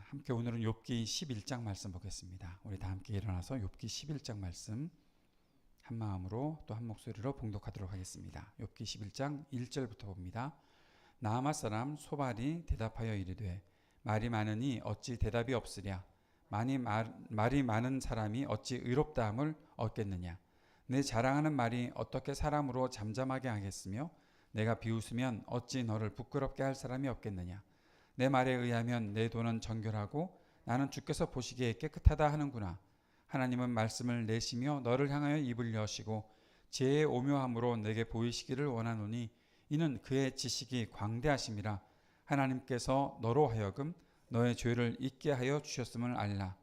함께 오늘은 욥기 11장 말씀 보겠습니다. 우리 다 함께 일어나서 욥기 11장 말씀 한 마음으로 또 한 목소리로 봉독하도록 하겠습니다. 욥기 11장 1절부터 봅니다. 나아마 사람 소발이 대답하여 이르되 말이 많으니 어찌 대답이 없으랴. 말이 많은 사람이 어찌 의롭다함을 얻겠느냐. 내 자랑하는 말이 어떻게 사람으로 잠잠하게 하겠으며 내가 비웃으면 어찌 너를 부끄럽게 할 사람이 없겠느냐. 내 말에 의하면 내 돈은 정결하고 나는 주께서 보시기에 깨끗하다 하는구나. 하나님은 말씀을 내시며 너를 향하여 입을 여시고 지혜의 오묘함으로 내게 보이시기를 원하노니 이는 그의 지식이 광대하심이라. 하나님께서 너로 하여금 너의 죄를 잊게 하여 주셨음을 알라.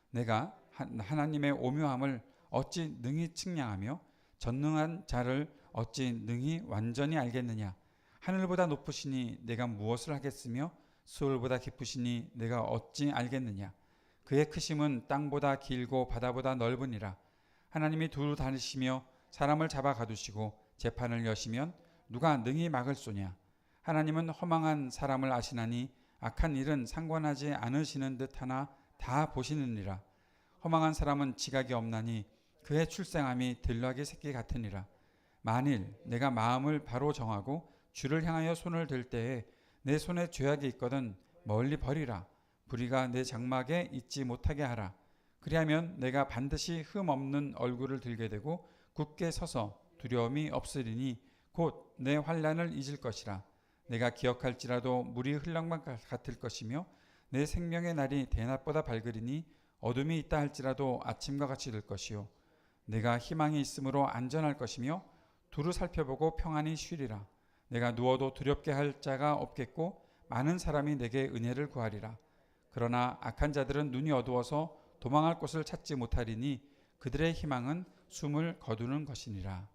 내가 하나님의 오묘함을 어찌 능히 측량하며 전능한 자를 어찌 능히 완전히 알겠느냐. 하늘보다 높으시니 내가 무엇을 하겠으며 수월보다 깊으시니 내가 어찌 알겠느냐. 그의 크심은 땅보다 길고 바다보다 넓으니라. 하나님이 두루 다니시며 사람을 잡아 가두시고 재판을 여시면 누가 능히 막을 소냐. 하나님은 허망한 사람을 아시나니 악한 일은 상관하지 않으시는 듯 하나 다 보시느니라. 허망한 사람은 지각이 없나니 그의 출생함이 들락이 새끼 같으니라. 만일 내가 마음을 바로 정하고 주를 향하여 손을 들 때에 내 손에 죄악이 있거든 멀리 버리라. 불의가 내 장막에 있지 못하게 하라. 그리하면 내가 반드시 흠 없는 얼굴을 들게 되고 굳게 서서 두려움이 없으리니 곧 내 환난을 잊을 것이라. 내가 기억할지라도 물이 흘랑만 같을 것이며 내 생명의 날이 대낮보다 밝으리니 어둠이 있다 할지라도 아침과 같이 될 것이요. 내가 희망이 있으므로 안전할 것이며 두루 살펴보고 평안히 쉬리라. 내가 누워도 두렵게 할 자가 없겠고 많은 사람이 내게 은혜를 구하리라. 그러나 악한 자들은 눈이 어두워서 도망할 곳을 찾지 못하리니 그들의 희망은 숨을 거두는 것이니라.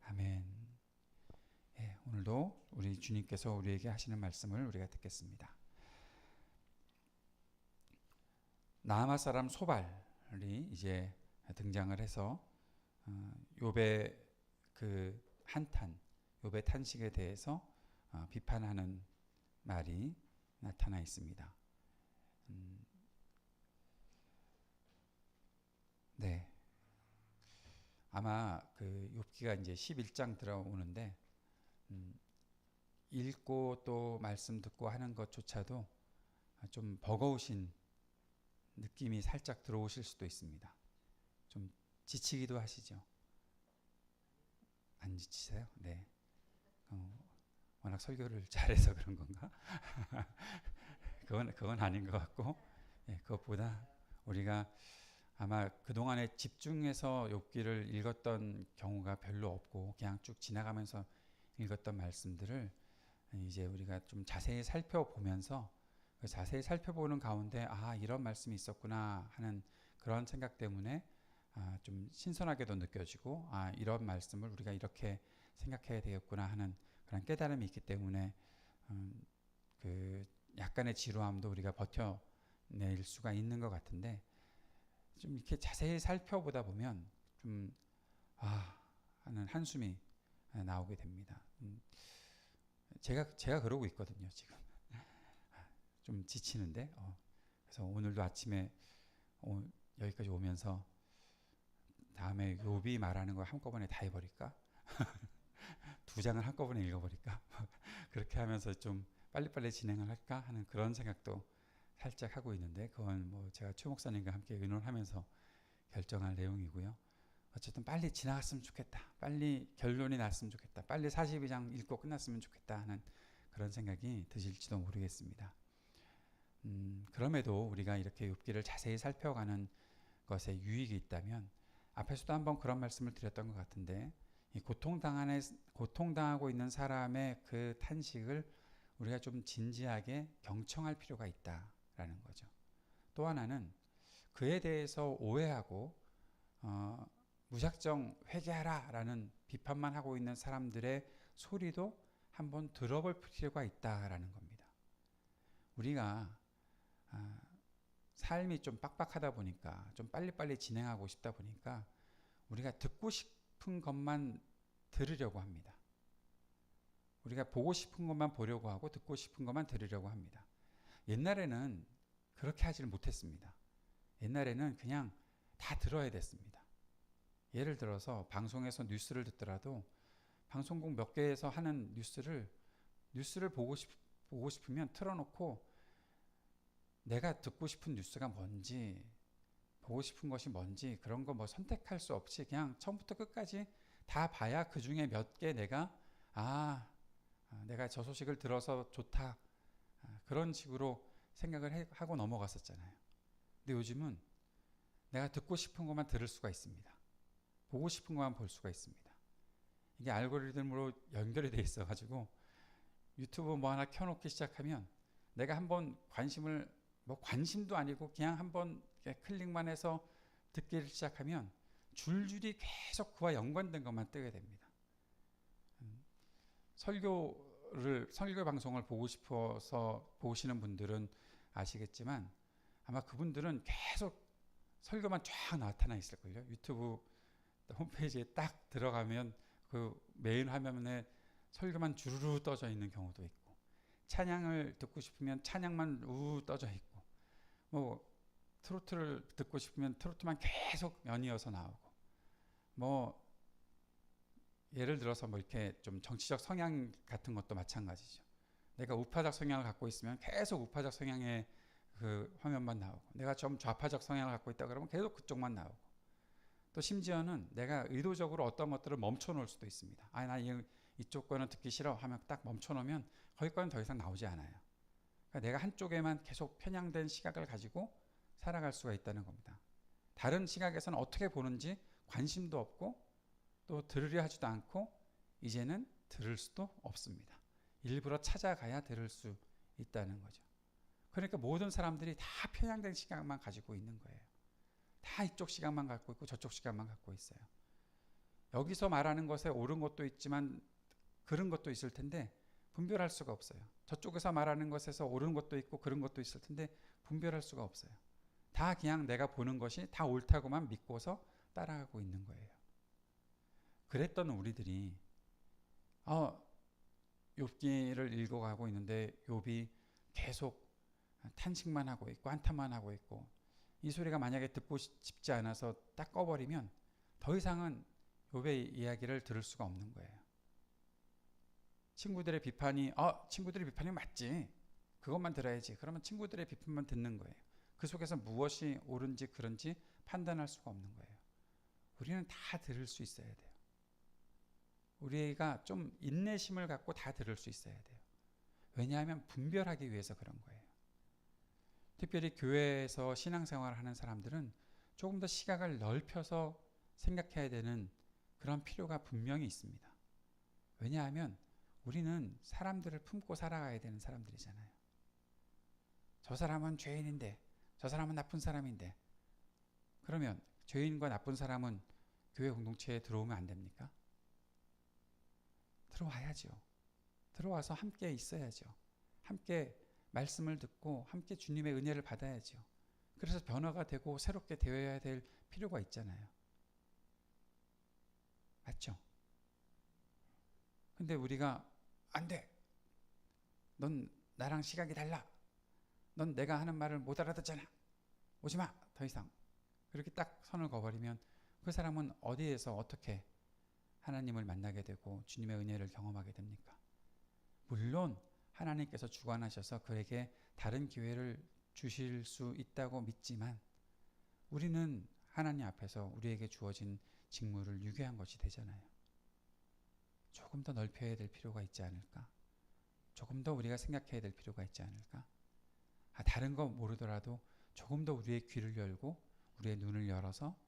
아멘. 예, 오늘도 우리 주님께서 우리에게 하시는 말씀을 우리가 듣겠습니다. 나아마 사람 소발이 이제 등장을 해서 욥의 그 한탄, 욥의 탄식에 대해서 비판하는 말이 나타나 있습니다. 네, 아마 그 욥기가 이제 11장 들어오는데 읽고 또 말씀 듣고 하는 것조차도 좀 버거우신 느낌이 살짝 들어오실 수도 있습니다. 좀 지치기도 하시죠? 안 지치세요? 네. 워낙 설교를 잘해서 그런 건가? 그건 아닌 것 같고, 예, 그것보다 우리가 아마 그동안에 집중해서 욥기를 읽었던 경우가 별로 없고 그냥 쭉 지나가면서 읽었던 말씀들을 이제 우리가 좀 자세히 살펴보면서 그 자세히 살펴보는 가운데 이런 말씀이 있었구나 하는 그런 생각 때문에 좀 신선하게도 느껴지고 이런 말씀을 우리가 이렇게 생각해야 되겠구나 하는 그런 깨달음이 있기 때문에 그 약간의 지루함도 우리가 버텨낼 수가 있는 것 같은데 좀 이렇게 자세히 살펴보다 보면 좀 하는 한숨이 나오게 됩니다. 제가 그러고 있거든요 지금. 좀 지치는데 그래서 오늘도 아침에 여기까지 오면서 다음에 욥이 말하는 걸 한꺼번에 다 해버릴까? 두 장을 한꺼번에 읽어버릴까? 그렇게 하면서 좀 빨리빨리 진행을 할까 하는 그런 생각도 살짝 하고 있는데 그건 뭐 제가 최 목사님과 함께 의논하면서 결정할 내용이고요. 어쨌든 빨리 지나갔으면 좋겠다. 빨리 결론이 났으면 좋겠다. 빨리 42장 읽고 끝났으면 좋겠다 하는 그런 생각이 드실지도 모르겠습니다. 그럼에도 우리가 이렇게 욥기를 자세히 살펴가는 것에 유익이 있다면 앞에서도 한번 그런 말씀을 드렸던 것 같은데 이 고통당하고 있는 사람의 그 탄식을 우리가 좀 진지하게 경청할 필요가 있다라는 거죠. 또 하나는 그에 대해서 오해하고 무작정 회개하라 라는 비판만 하고 있는 사람들의 소리도 한번 들어볼 필요가 있다라는 겁니다. 우리가 삶이 좀 빡빡하다 보니까 좀 빨리빨리 진행하고 싶다 보니까 우리가 듣고 싶은 것만 들으려고 합니다. 우리가 보고 싶은 것만 보려고 하고 듣고 싶은 것만 들으려고 합니다. 옛날에는 그렇게 하지를 못했습니다. 옛날에는 그냥 다 들어야 됐습니다. 예를 들어서 방송에서 뉴스를 듣더라도 방송국 몇 개에서 하는 뉴스를 보고 싶으면 틀어놓고 내가 듣고 싶은 뉴스가 뭔지, 보고 싶은 것이 뭔지 그런 거 뭐 선택할 수 없이 그냥 처음부터 끝까지 다 봐야 그 중에 몇 개 내가 저 소식을 들어서 좋다, 그런 식으로 생각을 하고 넘어갔었잖아요. 근데 요즘은 내가 듣고 싶은 것만 들을 수가 있습니다. 보고 싶은 것만 볼 수가 있습니다. 이게 알고리즘으로 연결이 돼 있어가지고 유튜브 뭐 하나 켜놓기 시작하면 내가 한번 관심도 아니고 그냥 한번 클릭만 해서 듣기를 시작하면 줄줄이 계속 그와 연관된 것만 뜨게 됩니다. 설교 방송을 보고 싶어서 보시는 분들은 아시겠지만 아마 그분들은 계속 설교만 쫙 나타나 있을걸요. 유튜브 홈페이지에 딱 들어가면 그 메인 화면에 설교만 주르르 떠져 있는 경우도 있고, 찬양을 듣고 싶으면 찬양만 떠져 있고, 뭐 트로트를 듣고 싶으면 트로트만 계속 연이어서 나오고, 뭐 예를 들어서 뭐 이렇게 좀 정치적 성향 같은 것도 마찬가지죠. 내가 우파적 성향을 갖고 있으면 계속 우파적 성향의 그 화면만 나오고, 내가 좀 좌파적 성향을 갖고 있다 그러면 계속 그쪽만 나오고, 또 심지어는 내가 의도적으로 어떤 것들을 멈춰 놓을 수도 있습니다. 나 이쪽 거는 듣기 싫어 하면 딱 멈춰 놓으면 거기 거는 더 이상 나오지 않아요. 그러니까 내가 한쪽에만 계속 편향된 시각을 가지고 살아갈 수가 있다는 겁니다. 다른 시각에서는 어떻게 보는지 관심도 없고 또 들으려 하지도 않고 이제는 들을 수도 없습니다. 일부러 찾아가야 들을 수 있다는 거죠. 그러니까 모든 사람들이 다 편향된 시각만 가지고 있는 거예요. 다 이쪽 시각만 갖고 있고 저쪽 시각만 갖고 있어요. 여기서 말하는 것에 옳은 것도 있지만 그런 것도 있을 텐데 분별할 수가 없어요. 저쪽에서 말하는 것에서 옳은 것도 있고 그런 것도 있을 텐데 분별할 수가 없어요. 다 그냥 내가 보는 것이 다 옳다고만 믿고서 따라가고 있는 거예요. 그랬던 우리들이 욥기를 읽어가고 있는데 욥이 계속 탄식만 하고 있고 한탄만 하고 있고, 이 소리가 만약에 듣고 싶지 않아서 딱 꺼버리면 더 이상은 욥의 이야기를 들을 수가 없는 거예요. 친구들의 비판이 맞지, 그것만 들어야지, 그러면 친구들의 비판만 듣는 거예요. 그 속에서 무엇이 옳은지 그런지 판단할 수가 없는 거예요. 우리는 다 들을 수 있어야 돼요. 우리가 좀 인내심을 갖고 다 들을 수 있어야 돼요. 왜냐하면 분별하기 위해서 그런 거예요. 특별히 교회에서 신앙생활을 하는 사람들은 조금 더 시각을 넓혀서 생각해야 되는 그런 필요가 분명히 있습니다. 왜냐하면 우리는 사람들을 품고 살아가야 되는 사람들이잖아요. 저 사람은 죄인인데, 저 사람은 나쁜 사람인데, 그러면 죄인과 나쁜 사람은 교회 공동체에 들어오면 안 됩니까? 들어와야죠. 들어와서 함께 있어야죠. 함께 말씀을 듣고 함께 주님의 은혜를 받아야죠. 그래서 변화가 되고 새롭게 되어야 될 필요가 있잖아요. 맞죠? 근데 우리가 안 돼, 넌 나랑 시각이 달라, 넌 내가 하는 말을 못 알아듣잖아, 오지마, 더 이상, 그렇게 딱 선을 그어버리면 그 사람은 어디에서 어떻게 하나님을 만나게 되고 주님의 은혜를 경험하게 됩니까? 물론 하나님께서 주관하셔서 그에게 다른 기회를 주실 수 있다고 믿지만 우리는 하나님 앞에서 우리에게 주어진 직무를 유기한 것이 되잖아요. 조금 더 넓혀야 될 필요가 있지 않을까? 조금 더 우리가 생각해야 될 필요가 있지 않을까? 다른 거 모르더라도 조금 더 우리의 귀를 열고 우리의 눈을 열어서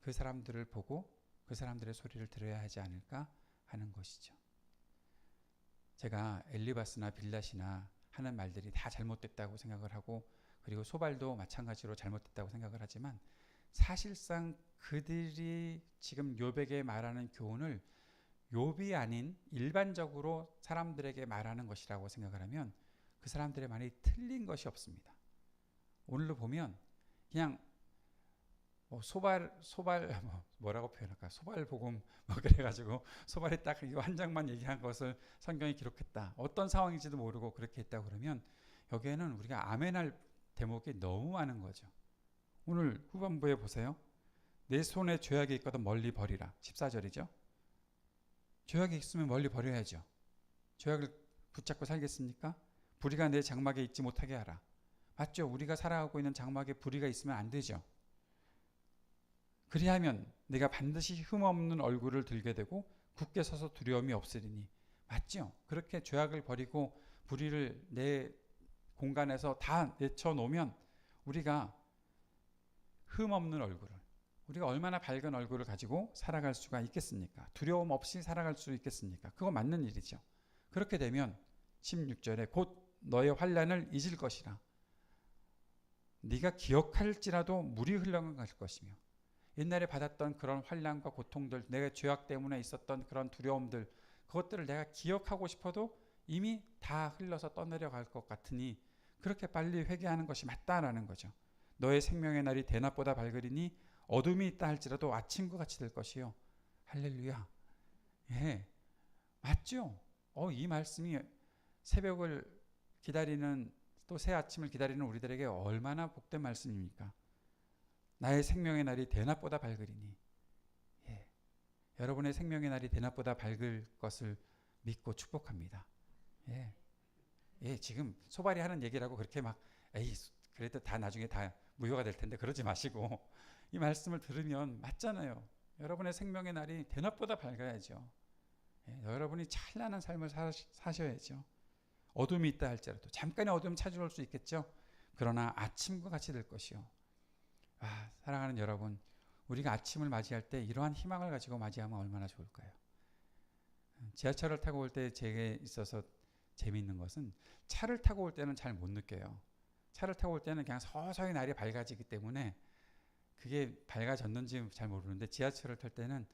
그 사람들을 보고 그 사람들의 소리를 들어야 하지 않을까 하는 것이죠. 제가 엘리바스나 빌닷이나 하는 말들이 다 잘못됐다고 생각을 하고, 그리고 소발도 마찬가지로 잘못됐다고 생각을 하지만 사실상 그들이 지금 욥에게 말하는 교훈을 욥이 아닌 일반적으로 사람들에게 말하는 것이라고 생각을 하면 그 사람들의 말이 틀린 것이 없습니다. 오늘로 보면 그냥 뭐라고 표현할까? 소발복음 그래가지고 소발이 딱 이거 한 장만 얘기한 것을 성경이 기록했다. 어떤 상황인지도 모르고 그렇게 했다 그러면 여기에는 우리가 아멘할 대목이 너무 많은 거죠. 오늘 후반부에 보세요. 내 손에 죄악이 있거든 멀리 버리라. 14절이죠. 죄악이 있으면 멀리 버려야죠. 죄악을 붙잡고 살겠습니까? 불의가 내 장막에 있지 못하게 하라. 맞죠? 우리가 살아가고 있는 장막에 불의가 있으면 안 되죠. 그리하면 내가 반드시 흠없는 얼굴을 들게 되고 굳게 서서 두려움이 없으리니. 맞죠? 그렇게 죄악을 버리고 불의를 내 공간에서 다 내쳐놓으면 우리가 흠없는 얼굴을, 우리가 얼마나 밝은 얼굴을 가지고 살아갈 수가 있겠습니까? 두려움 없이 살아갈 수 있겠습니까? 그거 맞는 일이죠. 그렇게 되면 16절에 곧 너의 환난을 잊을 것이라. 네가 기억할지라도 물이 흘러갈 것이며 옛날에 받았던 그런 환난과 고통들, 내가 죄악 때문에 있었던 그런 두려움들, 그것들을 내가 기억하고 싶어도 이미 다 흘러서 떠내려갈 것 같으니 그렇게 빨리 회개하는 것이 맞다라는 거죠. 너의 생명의 날이 대낮보다 밝으리니 어둠이 있다 할지라도 아침과 같이 될 것이요. 할렐루야. 예, 맞죠? 이 말씀이 새벽을 기다리는 또 새 아침을 기다리는 우리들에게 얼마나 복된 말씀입니까? 나의 생명의 날이 대낮보다 밝으리니. 예, 여러분의 생명의 날이 대낮보다 밝을 것을 믿고 축복합니다. 예, 예, 지금 소발이 하는 얘기라고 그렇게 막 에이 그래도 다 나중에 다 무효가 될 텐데 그러지 마시고 이 말씀을 들으면 맞잖아요. 여러분의 생명의 날이 대낮보다 밝아야죠. 예, 여러분이 찬란한 삶을 사셔야죠. 어둠이 있다 할지라도 잠깐의 어둠 찾아올 수 있겠죠. 그러나 아침과 같이 될 것이요. 사랑하는 여러분, 우리가 아침을 맞이할 때 이러한 희망을 가지고 맞이하면 얼마나 좋을까요? 지하철을 타고 올 때 제게 있어서 재미있는 것은 차를 타고 올 때는 잘 못 느껴요. 차를 타고 올 때는 그냥 서서히 날이 밝아지기 때문에 그게 밝아졌는지 잘 모르는데 지하철을 탈 때는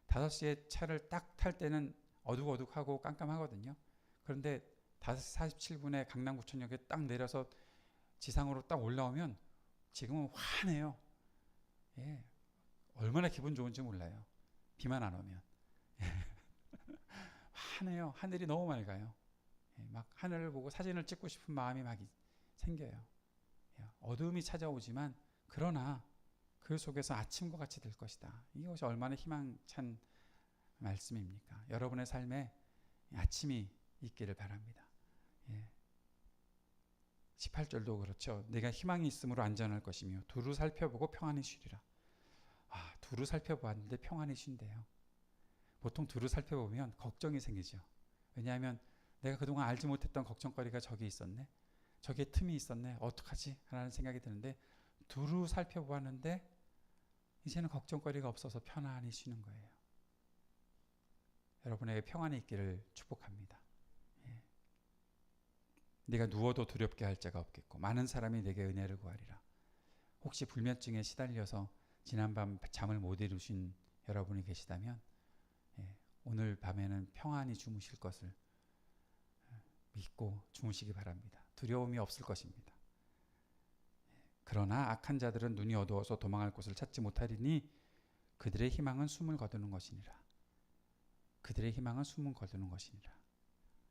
5시에 차를 딱 탈 때는 어둑어둑하고 깜깜하거든요. 그런데 5시 47분에 강남구청역에 딱 내려서 지상으로 딱 올라오면 지금은 환해요. 예, 얼마나 기분 좋은지 몰라요. 비만 안 오면. 환해요. 하늘이 너무 맑아요. 예, 막 하늘을 보고 사진을 찍고 싶은 마음이 막 생겨요. 예, 어둠이 찾아오지만 그러나 그 속에서 아침과 같이 될 것이다. 이것이 얼마나 희망찬 말씀입니까? 여러분의 삶에 아침이 있기를 바랍니다. 예. 18절도 그렇죠. 내가 희망이 있으므로 안전할 것이며 두루 살펴보고 평안히 쉬리라. 두루 살펴보았는데 평안히 쉰대요. 보통 두루 살펴보면 걱정이 생기죠. 왜냐하면 내가 그동안 알지 못했던 걱정거리가 저기 있었네. 저기에 틈이 있었네. 어떡하지? 라는 생각이 드는데 두루 살펴보았는데 이제는 걱정거리가 없어서 편안히 쉬는 거예요. 여러분에게 평안이 있기를 축복합니다. 예. 네가 누워도 두렵게 할 자가 없겠고 많은 사람이 내게 은혜를 구하리라. 혹시 불면증에 시달려서 지난밤 잠을 못 이루신 여러분이 계시다면 오늘 밤에는 평안히 주무실 것을 믿고 주무시기 바랍니다. 두려움이 없을 것입니다. 그러나 악한 자들은 눈이 어두워서 도망할 곳을 찾지 못하리니 그들의 희망은 숨을 거두는 것이니라. 그들의 희망은 숨을 거두는 것이니라.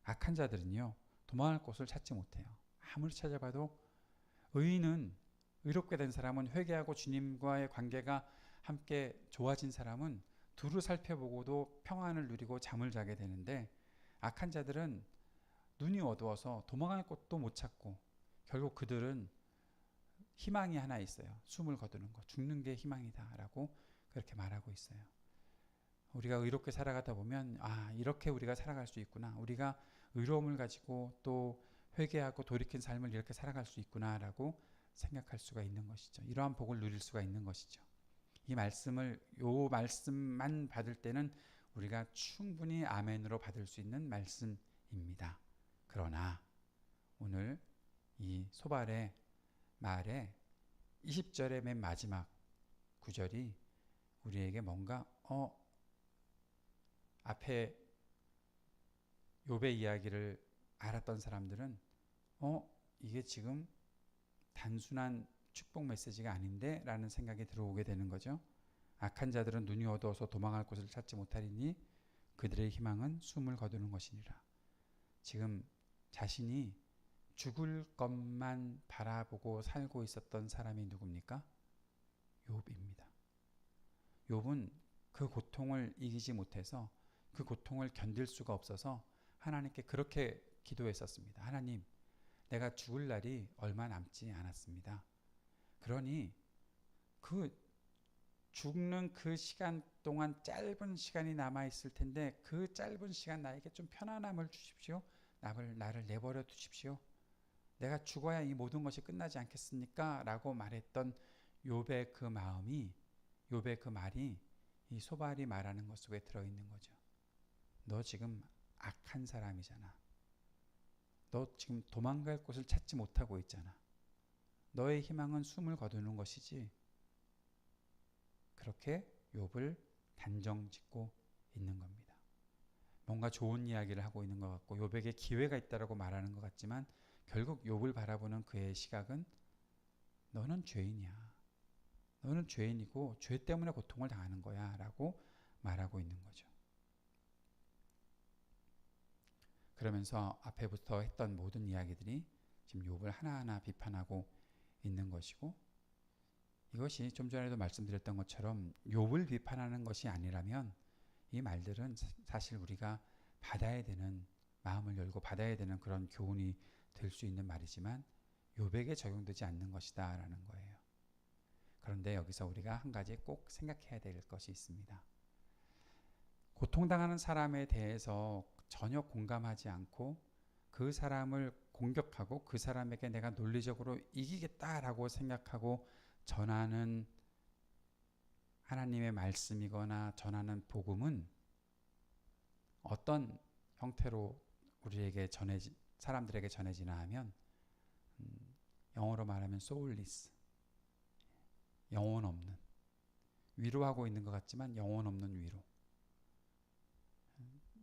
악한 자들은요 도망할 곳을 찾지 못해요. 아무리 찾아봐도 의롭게 된 사람은, 회개하고 주님과의 관계가 함께 좋아진 사람은 두루 살펴보고도 평안을 누리고 잠을 자게 되는데 악한 자들은 눈이 어두워서 도망할 곳도 못 찾고 결국 그들은 희망이 하나 있어요. 숨을 거두는 것, 죽는 게 희망이다라고 그렇게 말하고 있어요. 우리가 의롭게 살아가다 보면 이렇게 우리가 살아갈 수 있구나. 우리가 의로움을 가지고 또 회개하고 돌이킨 삶을 이렇게 살아갈 수 있구나라고 생각할 수가 있는 것이죠. 이러한 복을 누릴 수가 있는 것이죠. 이 말씀만 받을 때는 우리가 충분히 아멘으로 받을 수 있는 말씀입니다. 그러나 오늘 이 소발의 말에 20절의 맨 마지막 구절이 우리에게 뭔가 앞에 욥의 이야기를 알았던 사람들은 이게 지금 단순한 축복 메시지가 아닌데 라는 생각이 들어오게 되는 거죠. 악한 자들은 눈이 어두워서 도망할 곳을 찾지 못하리니 그들의 희망은 숨을 거두는 것이니라. 지금 자신이 죽을 것만 바라보고 살고 있었던 사람이 누굽니까? 욥입니다. 욥은 그 고통을 이기지 못해서 그 고통을 견딜 수가 없어서 하나님께 그렇게 기도했었습니다. 하나님, 내가 죽을 날이 얼마 남지 않았습니다. 그러니 그 죽는 그 시간 동안 짧은 시간이 남아있을 텐데 그 짧은 시간 나에게 좀 편안함을 주십시오. 나를 내버려 두십시오. 내가 죽어야 이 모든 것이 끝나지 않겠습니까? 라고 말했던 욥의 그 마음이, 욥의 그 말이 이 소발이 말하는 것 속에 들어있는 거죠. 너 지금 악한 사람이잖아. 너 지금 도망갈 곳을 찾지 못하고 있잖아. 너의 희망은 숨을 거두는 것이지. 그렇게 욥을 단정짓고 있는 겁니다. 뭔가 좋은 이야기를 하고 있는 것 같고 욥에게 기회가 있다라고 말하는 것 같지만 결국 욥을 바라보는 그의 시각은 너는 죄인이야. 너는 죄인이고 죄 때문에 고통을 당하는 거야 라고 말하고 있는 거죠. 그러면서 앞에부터 했던 모든 이야기들이 지금 욥을 하나하나 비판하고 있는 것이고, 이것이 좀 전에도 말씀드렸던 것처럼 욥을 비판하는 것이 아니라면 이 말들은 사실 우리가 받아야 되는, 마음을 열고 받아야 되는 그런 교훈이 될 수 있는 말이지만 욥에게 적용되지 않는 것이다 라는 거예요. 그런데 여기서 우리가 한 가지 꼭 생각해야 될 것이 있습니다. 고통당하는 사람에 대해서 전혀 공감하지 않고 그 사람을 공격하고 그 사람에게 내가 논리적으로 이기겠다라고 생각하고 전하는 하나님의 말씀이거나 전하는 복음은 어떤 형태로 우리에게 사람들에게 전해지나 하면 영어로 말하면 soulless, 영혼 없는, 위로하고 있는 것 같지만 영혼 없는 위로.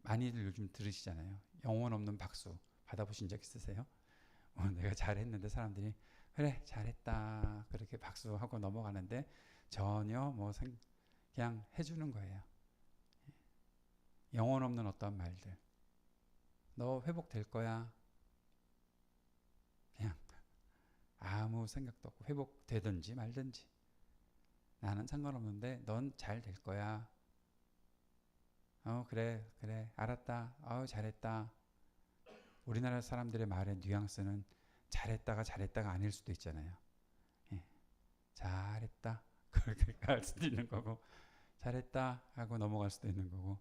많이들 요즘 들으시잖아요. 영혼 없는 박수 받아보신 적 있으세요? 내가 잘했는데 사람들이 그래 잘했다 그렇게 박수하고 넘어가는데 전혀 그냥 해주는 거예요. 영혼 없는 어떤 말들. 너 회복될 거야. 그냥 아무 생각도 없고 회복되든지 말든지 나는 상관없는데 넌 잘 될 거야. 그래 알았다. 잘했다. 우리나라 사람들의 말의 뉘앙스는 잘했다가 아닐 수도 있잖아요. 잘했다 그렇게 할 수도 있는 거고, 잘했다 하고 넘어갈 수도 있는 거고,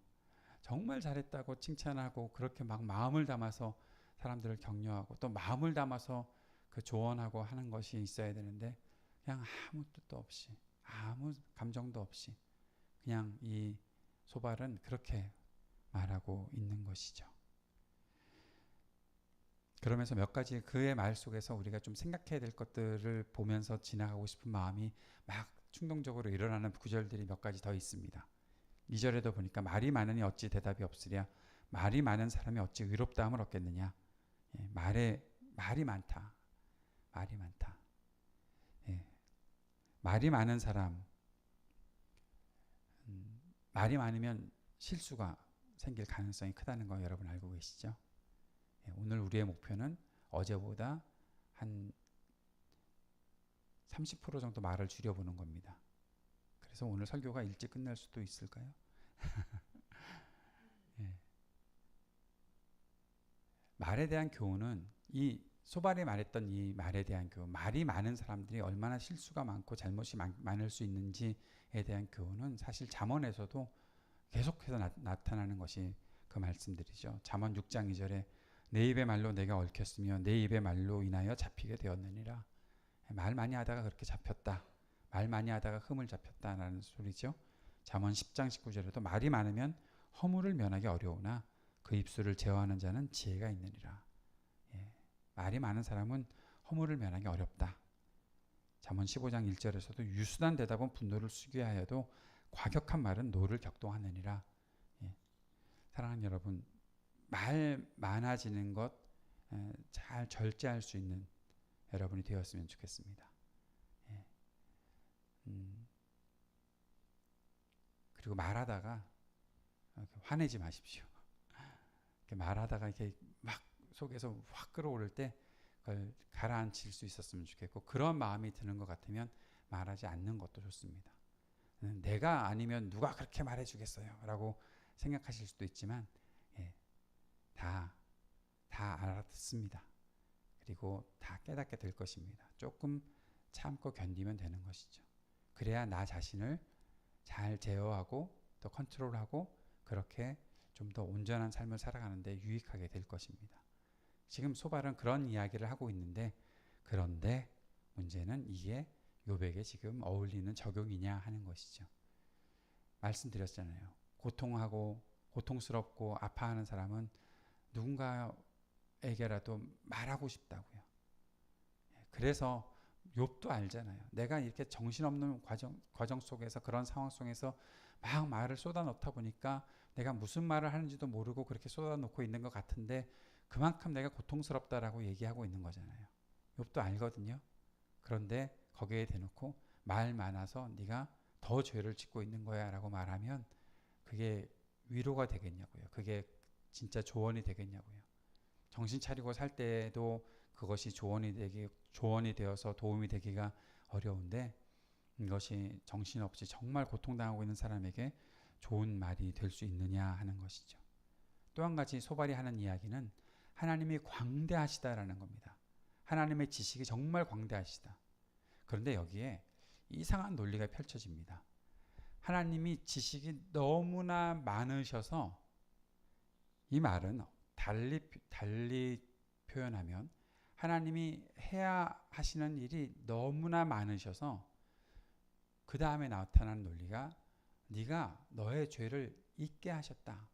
정말 잘했다고 칭찬하고 그렇게 막 마음을 담아서 사람들을 격려하고 또 마음을 담아서 그 조언하고 하는 것이 있어야 되는데 그냥 아무 뜻도 없이 아무 감정도 없이 그냥 이 소발은 그렇게 말하고 있는 것이죠. 그러면서 몇 가지 그의 말 속에서 우리가 좀 생각해야 될 것들을 보면서 지나가고 싶은 마음이 막 충동적으로 일어나는 구절들이 몇 가지 더 있습니다. 2절에도 보니까 말이 많으니 어찌 대답이 없으랴. 말이 많은 사람이 어찌 의롭다함을 얻겠느냐. 말이 많다. 말이 많다. 말이 많은 사람, 말이 많으면 실수가 생길 가능성이 크다는 거 여러분 알고 계시죠? 오늘 우리의 목표는 어제보다 한 30% 정도 말을 줄여보는 겁니다. 그래서 오늘 설교가 일찍 끝날 수도 있을까요? 말에 대한 교훈은 이 소발이 말했던 이 말에 대한 교훈, 말이 많은 사람들이 얼마나 실수가 많고 잘못이 많을 수 있는지에 대한 교훈은 사실 잠언에서도 계속해서 나타나는 것이 그 말씀들이죠. 잠언 6장 2절에 내 입의 말로 내가 얽혔으며 내 입의 말로 인하여 잡히게 되었느니라. 말 많이 하다가 그렇게 잡혔다. 말 많이 하다가 흠을 잡혔다라는 소리죠. 잠언 10장 19절에도 말이 많으면 허물을 면하기 어려우나 그 입술을 제어하는 자는 지혜가 있느니라. 말이 많은 사람은 허물을 면하기 어렵다. 잠언 15장 1절에서도 유순한 대답은 분노를 숙이게 하여도 과격한 말은 노를 격동하느니라. 사랑하는 여러분, 말 많아지는 것 잘 절제할 수 있는 여러분이 되었으면 좋겠습니다. 그리고 말하다가 화내지 마십시오. 말하다가 이렇게 막 속에서 확 끌어오를 때 그걸 가라앉힐 수 있었으면 좋겠고, 그런 마음이 드는 것 같으면 말하지 않는 것도 좋습니다. 내가 아니면 누가 그렇게 말해주겠어요 라고 생각하실 수도 있지만, 예, 다 알아듣습니다. 그리고 다 깨닫게 될 것입니다. 조금 참고 견디면 되는 것이죠. 그래야 나 자신을 잘 제어하고 또 컨트롤하고 그렇게 좀 더 온전한 삶을 살아가는데 유익하게 될 것입니다. 지금 소발은 그런 이야기를 하고 있는데, 그런데 문제는 이게 욥에게 지금 어울리는 적용이냐 하는 것이죠. 말씀드렸잖아요. 고통스럽고 아파하는 사람은 누군가에게라도 말하고 싶다고요. 그래서 욥도 알잖아요. 내가 이렇게 정신없는 과정 속에서, 그런 상황 속에서 막 말을 쏟아놓다 보니까 내가 무슨 말을 하는지도 모르고 그렇게 쏟아놓고 있는 것 같은데, 그만큼 내가 고통스럽다라고 얘기하고 있는 거잖아요. 욥도 알거든요. 그런데 거기에 대놓고 말 많아서 네가 더 죄를 짓고 있는 거야 라고 말하면 그게 위로가 되겠냐고요. 그게 진짜 조언이 되겠냐고요. 정신 차리고 살 때도 그것이 조언이 되어서 도움이 되기가 어려운데, 이것이 정신없이 정말 고통당하고 있는 사람에게 좋은 말이 될 수 있느냐 하는 것이죠. 또 한 가지 소발이 하는 이야기는 하나님이 광대하시다라는 겁니다. 하나님의 지식이 정말 광대하시다. 그런데 여기에 이상한 논리가 펼쳐집니다. 하나님이 지식이 너무나 많으셔서, 이 말은 달리 표현하면 하나님이 해야 하시는 일이 너무나 많으셔서 그 다음에 나타나는 논리가 네가 너의 죄를 잊게 하셨다.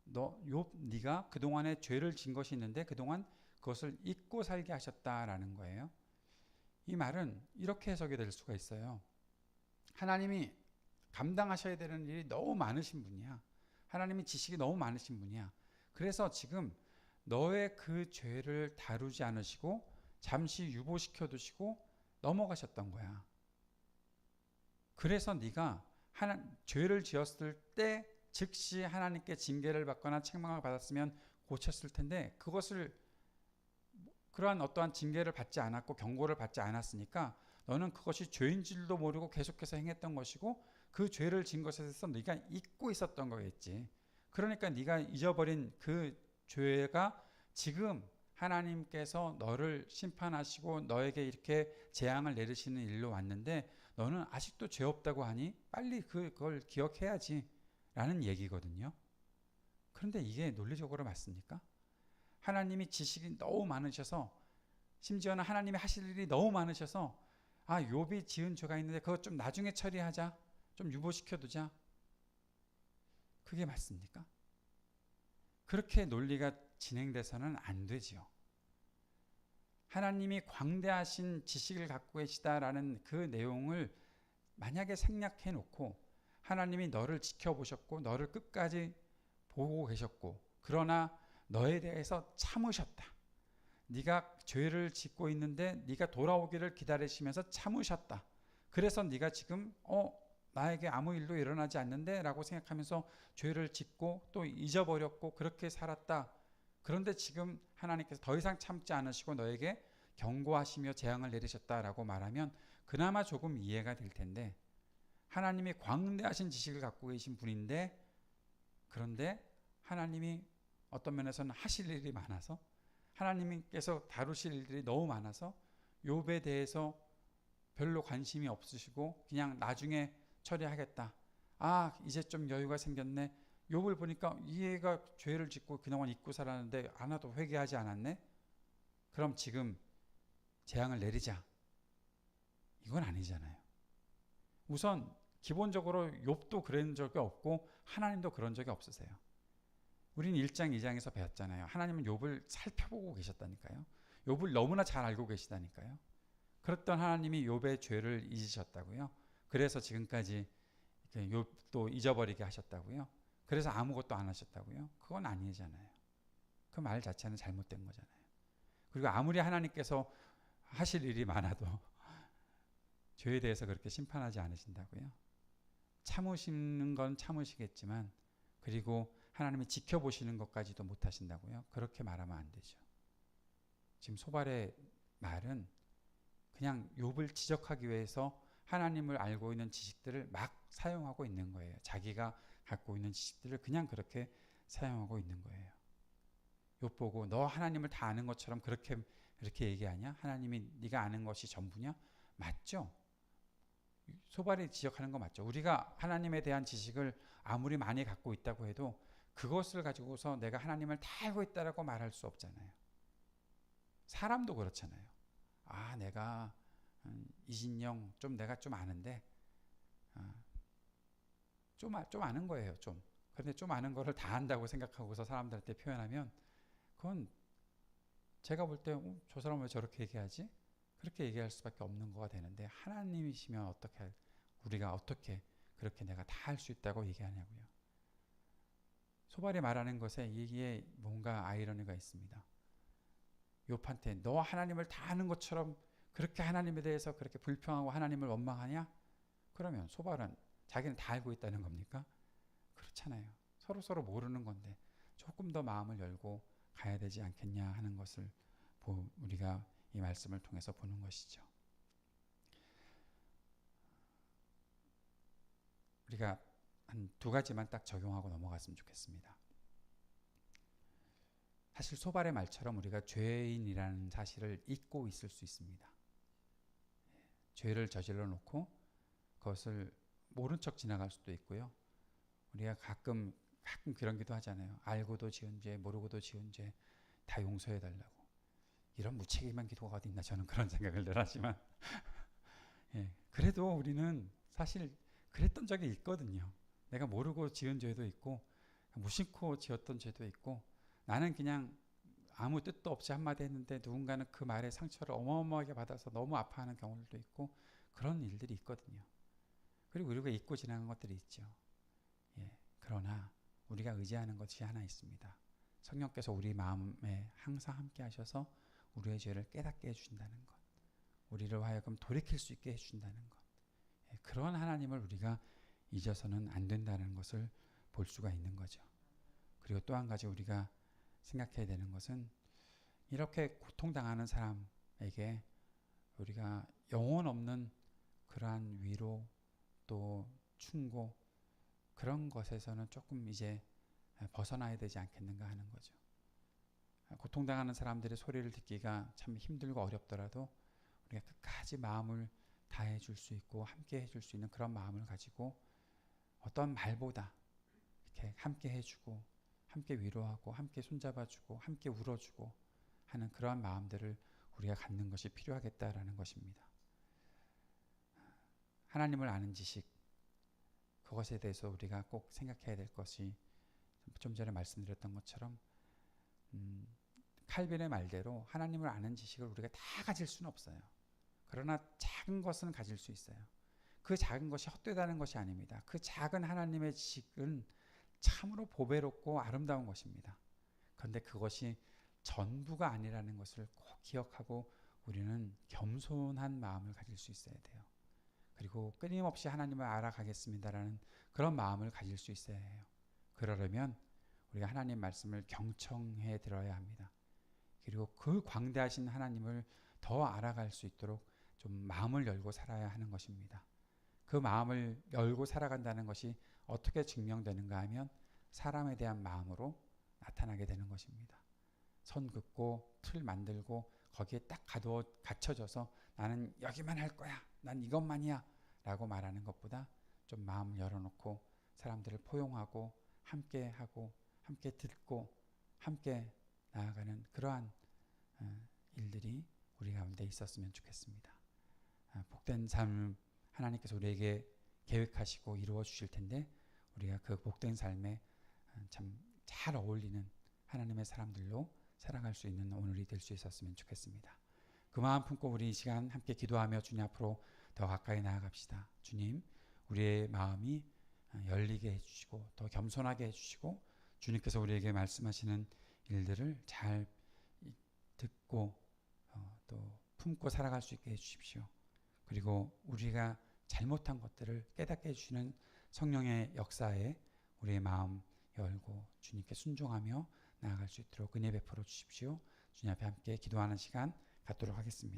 네가 그동안에 죄를 진 것이 있는데 그동안 그것을 잊고 살게 하셨다라는 거예요. 이 말은 이렇게 해석이 될 수가 있어요. 하나님이 감당하셔야 되는 일이 너무 많으신 분이야. 하나님이 지식이 너무 많으신 분이야. 그래서 지금 너의 그 죄를 다루지 않으시고 잠시 유보시켜 두시고 넘어가셨던 거야. 그래서 네가 죄를 지었을 때 즉시 하나님께 징계를 받거나 책망을 받았으면 고쳤을 텐데, 그것을 그러한 어떠한 징계를 받지 않았고 경고를 받지 않았으니까 너는 그것이 죄인 줄도 모르고 계속해서 행했던 것이고, 그 죄를 진 것에 대해서 네가 잊고 있었던 거겠지. 그러니까 네가 잊어버린 그 죄가 지금 하나님께서 너를 심판하시고 너에게 이렇게 재앙을 내리시는 일로 왔는데, 너는 아직도 죄 없다고 하니 빨리 그걸 기억해야지 라는 얘기거든요. 그런데 이게 논리적으로 맞습니까? 하나님이 지식이 너무 많으셔서, 심지어는 하나님이 하실 일이 너무 많으셔서, 욥이 지은 죄가 있는데 그것 좀 나중에 처리하자, 좀 유보시켜두자, 그게 맞습니까? 그렇게 논리가 진행돼서는 안 되지요. 하나님이 광대하신 지식을 갖고 계시다라는 그 내용을 만약에 생략해 놓고, 하나님이 너를 지켜보셨고 너를 끝까지 보고 계셨고, 그러나 너에 대해서 참으셨다. 네가 죄를 짓고 있는데 네가 돌아오기를 기다리시면서 참으셨다. 그래서 네가 지금 나에게 아무 일도 일어나지 않는데 라고 생각하면서 죄를 짓고 또 잊어버렸고 그렇게 살았다. 그런데 지금 하나님께서 더 이상 참지 않으시고 너에게 경고하시며 재앙을 내리셨다라고 말하면 그나마 조금 이해가 될 텐데, 하나님이 광대하신 지식을 갖고 계신 분인데, 그런데 하나님이 어떤 면에서는 하실 일이 많아서, 하나님께서 다루실 일들이 너무 많아서 욥에 대해서 별로 관심이 없으시고 그냥 나중에 처리하겠다. 이제 좀 여유가 생겼네. 욥을 보니까 이 애가 죄를 짓고 그동안 잊고 살았는데 하나도 회개하지 않았네. 그럼 지금 재앙을 내리자. 이건 아니잖아요. 우선 기본적으로 욥도 그런 적이 없고 하나님도 그런 적이 없으세요. 우리는 1장 2장에서 배웠잖아요. 하나님은 욥을 살펴보고 계셨다니까요. 욥을 너무나 잘 알고 계시다니까요. 그랬던 하나님이 욥의 죄를 잊으셨다고요. 그래서 지금까지 욥도 잊어버리게 하셨다고요. 그래서 아무것도 안 하셨다고요. 그건 아니잖아요. 그 말 자체는 잘못된 거잖아요. 그리고 아무리 하나님께서 하실 일이 많아도 죄에 대해서 그렇게 심판하지 않으신다고요. 참으시는 건 참으시겠지만, 그리고 하나님이 지켜보시는 것까지도 못하신다고요. 그렇게 말하면 안 되죠. 지금 소발의 말은 그냥 욥을 지적하기 위해서 하나님을 알고 있는 지식들을 막 사용하고 있는 거예요. 자기가 갖고 있는 지식들을 그냥 그렇게 사용하고 있는 거예요. 욥 보고 너 하나님을 다 아는 것처럼 그렇게 얘기하냐? 하나님이 네가 아는 것이 전부냐? 맞죠? 소발이 지적하는 거 맞죠? 우리가 하나님에 대한 지식을 아무리 많이 갖고 있다고 해도 그것을 가지고서 내가 하나님을 다 알고 있다라고 말할 수 없잖아요. 사람도 그렇잖아요. 아, 내가 이진영 내가 좀 아는데 좀 아는 거예요. 좀. 그런데 좀 아는 거를 다 안다고 생각하고서 사람들한테 표현하면 그건 제가 볼 때 저 사람은 왜 저렇게 얘기하지? 그렇게 얘기할 수밖에 없는 거가 되는데 하나님이시면 우리가 어떻게 그렇게 내가 다 할 수 있다고 얘기하냐고요. 소발이 말하는 것에 이게 뭔가 아이러니가 있습니다. 욥한테 너 하나님을 다 아는 것처럼 그렇게 하나님에 대해서 그렇게 불평하고 하나님을 원망하냐? 그러면 소발은 자기는 다 알고 있다는 겁니까? 그렇잖아요. 서로 모르는 건데 조금 더 마음을 열고 가야 되지 않겠냐 하는 것을 우리가 이 말씀을 통해서 보는 것이죠. 우리가 한 두 가지만 딱 적용하고 넘어갔으면 좋겠습니다. 사실 소발의 말처럼 우리가 죄인이라는 사실을 잊고 있을 수 있습니다. 죄를 저질러 놓고 그것을 모른 척 지나갈 수도 있고요. 우리가 가끔 그런 기도 하잖아요. 알고도 지은 죄, 모르고도 지은 죄 다 용서해 달라고. 이런 무책임한 기도가 어디 있나 저는 그런 생각을 늘 하지만 예, 그래도 우리는 사실 그랬던 적이 있거든요. 내가 모르고 지은 죄도 있고 무심코 지었던 죄도 있고 나는 그냥 아무 뜻도 없이 한마디 했는데 누군가는 그 말에 상처를 어마어마하게 받아서 너무 아파하는 경우들도 있고 그런 일들이 있거든요. 그리고 우리가 잊고 지나간 것들이 있죠. 예, 그러나 우리가 의지하는 것이 하나 있습니다. 성령께서 우리 마음에 항상 함께 하셔서 우리의 죄를 깨닫게 해주신다는 것, 우리를 하여금 돌이킬 수 있게 해주신다는 것, 예, 그런 하나님을 우리가 잊어서는 안 된다는 것을 볼 수가 있는 거죠. 그리고 또 한 가지 우리가 생각해야 되는 것은 이렇게 고통당하는 사람에게 우리가 영혼 없는 그러한 위로 또 충고 그런 것에서는 조금 이제 벗어나야 되지 않겠는가 하는 거죠. 고통당하는 사람들의 소리를 듣기가 참 힘들고 어렵더라도 우리가 끝까지 마음을 다해 줄 수 있고 함께 해줄 수 있는 그런 마음을 가지고 어떤 말보다 이렇게 함께 해주고 함께 위로하고 함께 손잡아주고 함께 울어주고 하는 그러한 마음들을 우리가 갖는 것이 필요하겠다라는 것입니다. 하나님을 아는 지식, 그것에 대해서 우리가 꼭 생각해야 될 것이 좀 전에 말씀드렸던 것처럼 칼빈의 말대로 하나님을 아는 지식을 우리가 다 가질 수는 없어요. 그러나 작은 것은 가질 수 있어요. 그 작은 것이 헛되다는 것이 아닙니다. 그 작은 하나님의 지식은 참으로 보배롭고 아름다운 것입니다. 그런데 그것이 전부가 아니라는 것을 꼭 기억하고 우리는 겸손한 마음을 가질 수 있어야 돼요. 그리고 끊임없이 하나님을 알아가겠습니다라는 그런 마음을 가질 수 있어야 해요. 그러려면 우리가 하나님 말씀을 경청해 들어야 합니다. 그리고 그 광대하신 하나님을 더 알아갈 수 있도록 좀 마음을 열고 살아야 하는 것입니다. 그 마음을 열고 살아간다는 것이 어떻게 증명되는가 하면 사람에 대한 마음으로 나타나게 되는 것입니다. 선 긋고 틀 만들고 거기에 딱 갇혀져서 나는 여기만 할 거야, 난 이것만이야 라고 말하는 것보다 좀 마음을 열어놓고 사람들을 포용하고 함께하고 함께 듣고 함께 나아가는 그러한 일들이 우리 가운데 있었으면 좋겠습니다. 복된 삶 하나님께서 우리에게 계획하시고 이루어 주실 텐데 우리가 그 복된 삶에 참 잘 어울리는 하나님의 사람들로 살아갈 수 있는 오늘이 될 수 있었으면 좋겠습니다. 그 마음 품고 우리 이 시간 함께 기도하며 주님 앞으로 더 가까이 나아갑시다. 주님, 우리의 마음이 열리게 해주시고 더 겸손하게 해주시고 주님께서 우리에게 말씀하시는 일들을 잘 듣고 또 품고 살아갈 수 있게 해주십시오. 그리고 우리가 잘못한 것들을 깨닫게 해주시는 성령의 역사에 우리의 마음 열고 주님께 순종하며 나아갈 수 있도록 은혜 베풀어 주십시오. 주님 앞에 함께 기도하는 시간 갖도록 하겠습니다.